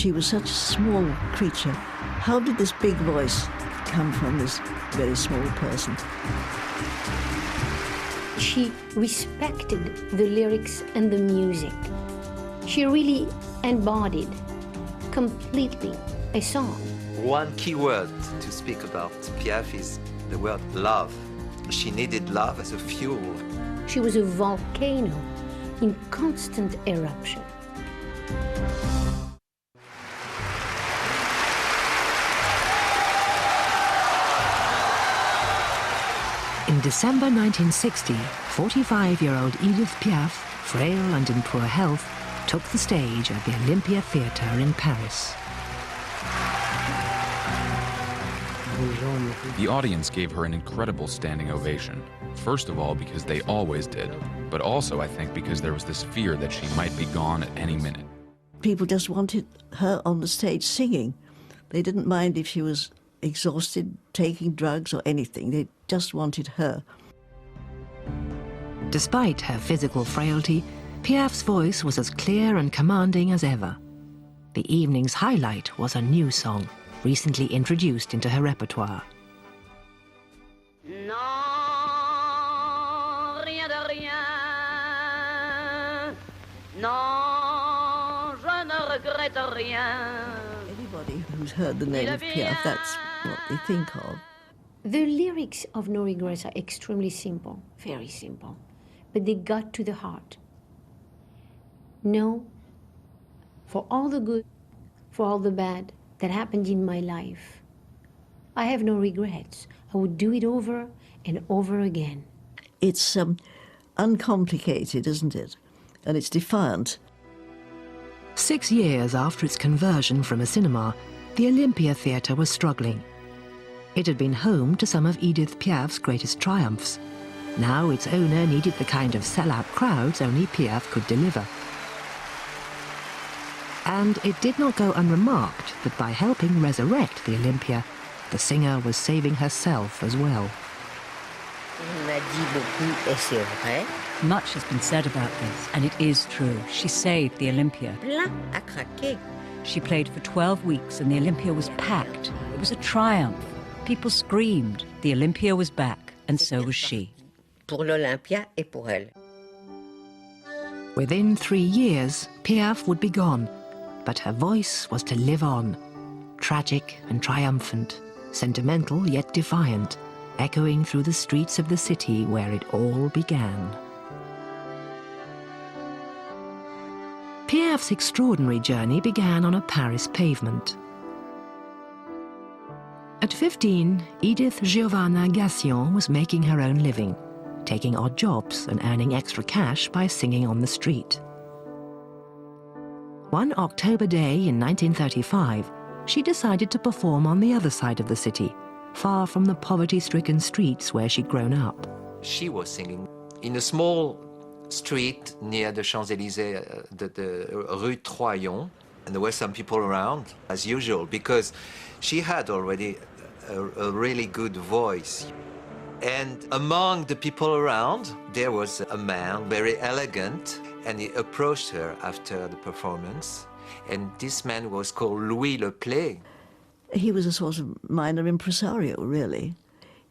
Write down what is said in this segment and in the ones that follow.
She was such a small creature. How did this big voice come from this very small person? She respected the lyrics and the music. She really embodied completely a song. One key word to speak about Piaf is the word love. She needed love as a fuel. She was a volcano in constant eruption. In December 1960, 45-year-old Edith Piaf, frail and in poor health, took the stage at the Olympia Theatre in Paris. The audience gave her an incredible standing ovation. First of all, because they always did, but also, I think, because there was this fear that she might be gone at any minute. People just wanted her on the stage singing. They didn't mind if she was exhausted, taking drugs or anything. They just wanted her. Despite her physical frailty, Piaf's voice was as clear and commanding as ever. The evening's highlight was a new song, recently introduced into her repertoire. Non, rien de rien. Non, je ne regrette rien. Anybody who's heard the name of Piaf, that's what they think of. The lyrics of No Regrets are extremely simple, very simple, but they got to the heart. No, for all the good, for all the bad that happened in my life, I have no regrets. I would do it over and over again. It's uncomplicated, isn't it? And it's defiant. 6 years after its conversion from a cinema, the Olympia Theatre was struggling. It had been home to some of Edith Piaf's greatest triumphs. Now its owner needed the kind of sell-out crowds only Piaf could deliver. And it did not go unremarked that by helping resurrect the Olympia, the singer was saving herself as well. Much has been said about this, and it is true. She saved the Olympia. She played for 12 weeks, and the Olympia was packed. It was a triumph. People screamed. The Olympia was back, and so was she. Within 3 years, Piaf would be gone, but her voice was to live on, tragic and triumphant, sentimental yet defiant, echoing through the streets of the city where it all began. Piaf's extraordinary journey began on a Paris pavement. At 15, Edith Giovanna Gassion was making her own living, taking odd jobs and earning extra cash by singing on the street. One October day in 1935, she decided to perform on the other side of the city, far from the poverty-stricken streets where she'd grown up. She was singing in a small street near the Champs-Élysées, the Rue Troyon, and there were some people around, as usual, because she had already a really good voice. And among the people around, there was a man, very elegant, and he approached her after the performance. And this man was called Louis Le Play. He was a sort of minor impresario, really.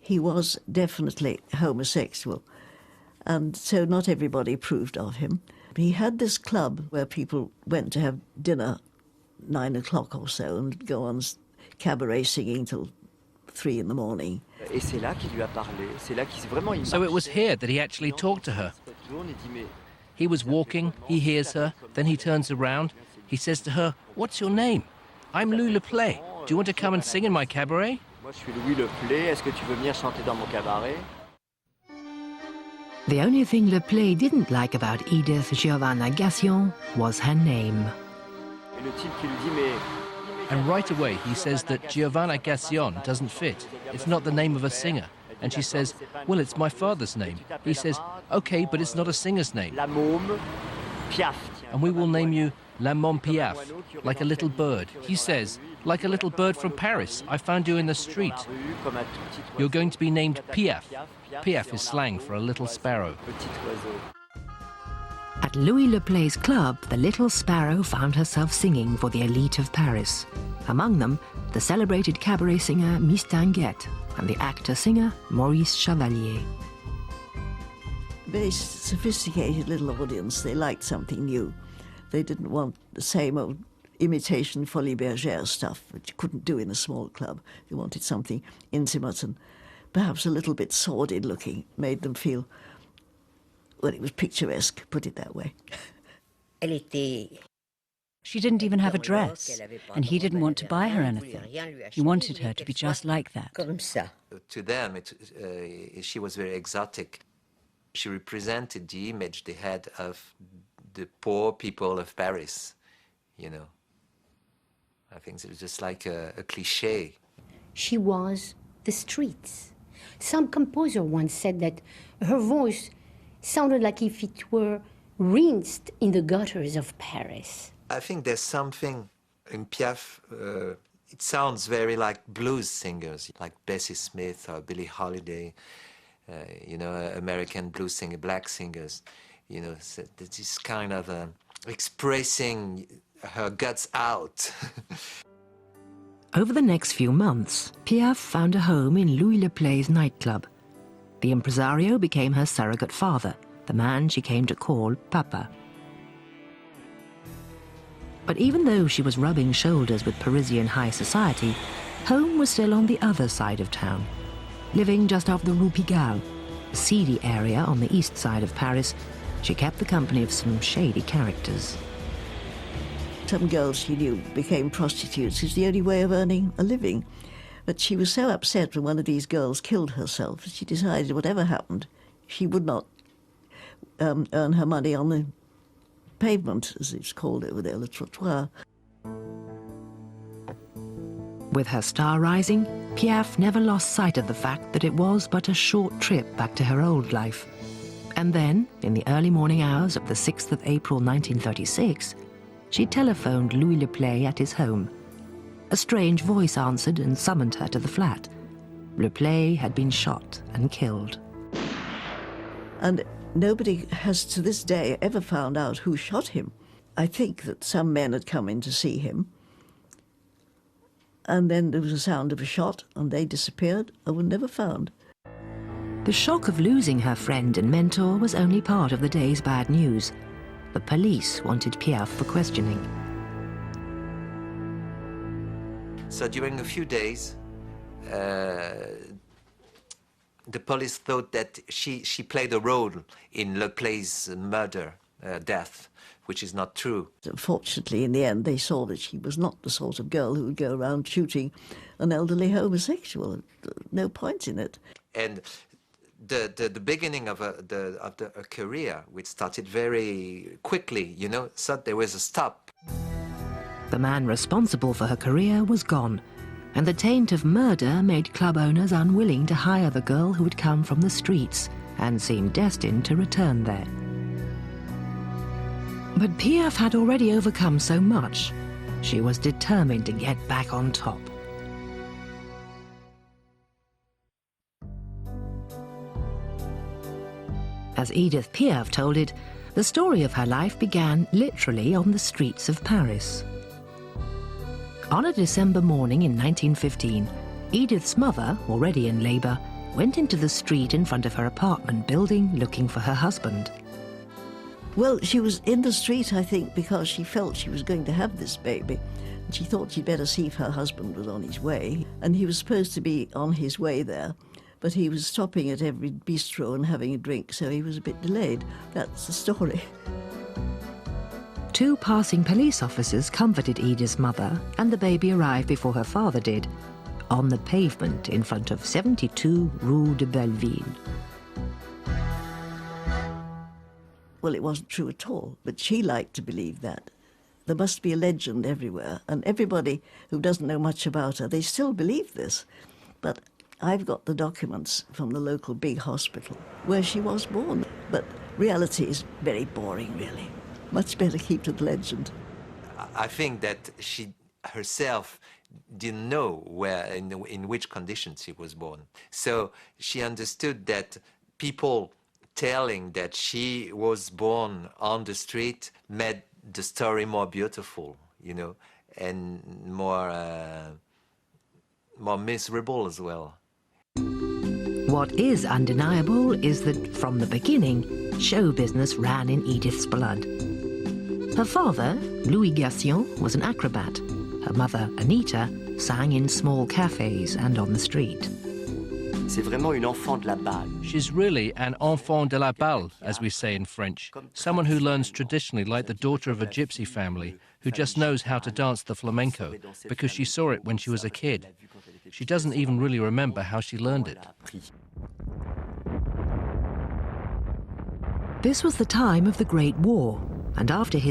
He was definitely homosexual, and so not everybody approved of him. He had this club where people went to have dinner 9 o'clock or so and go on cabaret singing till 3 in the morning. So it was here that he actually talked to her. He was walking, he hears her, then he turns around. He says to her, "What's your name?" "I'm Louis Le Play. Do you want to come and sing in my cabaret?" The only thing Le Play didn't like about Edith Giovanna Gassion was her name. And right away he says that Giovanna Gassion doesn't fit. It's not the name of a singer. And she says, "Well, it's my father's name." He says, "Okay, but it's not a singer's name. And we will name you La Môme Piaf, like a little bird." He says, "Like a little bird from Paris. I found you in the street. You're going to be named Piaf." Piaf is slang for a little sparrow. At At Louis Le Play's club, the little sparrow found herself singing for the elite of Paris. Among them, the celebrated cabaret singer Miss Tinguette and the actor-singer Maurice Chevalier. Very sophisticated little audience. They liked something new. They didn't want the same old imitation Folie Bergère stuff, which you couldn't do in a small club. They wanted something intimate and perhaps a little bit sordid looking, made them feel, well, it was picturesque, put it that way. She didn't even have a dress, and he didn't want to buy her anything. He wanted her to be just like that. To them, she was very exotic. She represented the image they had of the poor people of Paris, you know. I think it was just like a cliché. She was the streets. Some composer once said that her voice sounded like if it were rinsed in the gutters of Paris. I think there's something in Piaf, it sounds very like blues singers, like Bessie Smith or Billie Holiday, you know, American blues singer, black singers, you know, so this kind of expressing her guts out. Over the next few months, Piaf found a home in Louis Le Play's nightclub. The impresario became her surrogate father, the man she came to call Papa. But even though she was rubbing shoulders with Parisian high society, home was still on the other side of town. Living just off the Rue Pigalle, a seedy area on the east side of Paris, she kept the company of some shady characters. Some girls she knew became prostitutes. It's the only way of earning a living. But she was so upset when one of these girls killed herself, she decided whatever happened, she would not earn her money on the pavement, as it's called over there, le trottoir. With her star rising, Piaf never lost sight of the fact that it was but a short trip back to her old life. And then, in the early morning hours of the 6th of April 1936, she telephoned Louis Le Play at his home. A strange voice answered and summoned her to the flat. Le Play had been shot and killed. And nobody has to this day ever found out who shot him. I think that some men had come in to see him, and then there was a sound of a shot and they disappeared and were never found. The shock of losing her friend and mentor was only part of the day's bad news. The police wanted Piaf for questioning. So during a few days, the police thought that she played a role in Le Play's murder, death, which is not true. Fortunately, in the end, they saw that she was not the sort of girl who would go around shooting an elderly homosexual. No point in it. And the beginning of a career, which started very quickly, you know, so there was a stop. The man responsible for her career was gone, and the taint of murder made club owners unwilling to hire the girl who had come from the streets and seemed destined to return there. But Piaf had already overcome so much. She was determined to get back on top. As Edith Piaf told it, the story of her life began literally on the streets of Paris. On a December morning in 1915, Edith's mother, already in labour, went into the street in front of her apartment building looking for her husband. Well, she was in the street, I think, because she felt she was going to have this baby. And she thought she'd better see if her husband was on his way. And he was supposed to be on his way there, but he was stopping at every bistro and having a drink, so he was a bit delayed. That's the story. Two passing police officers comforted Edith's mother, and the baby arrived before her father did, on the pavement in front of 72 Rue de Belleville. Well, it wasn't true at all, but she liked to believe that. There must be a legend everywhere, and everybody who doesn't know much about her, they still believe this. But I've got the documents from the local big hospital where she was born. But reality is very boring, really. Much better keep to the legend. I think that she herself didn't know where, in which conditions she was born. So she understood that people telling that she was born on the street made the story more beautiful, you know, and more miserable as well. What is undeniable is that from the beginning, show business ran in Edith's blood. Her father, Louis Gassion, was an acrobat. Her mother, Anita, sang in small cafes and on the street. C'est vraiment une enfant de la balle. She's really an enfant de la balle, as we say in French. Someone who learns traditionally, like the daughter of a gypsy family, who just knows how to dance the flamenco, because she saw it when she was a kid. She doesn't even really remember how she learned it. This was the time of the Great War, and after his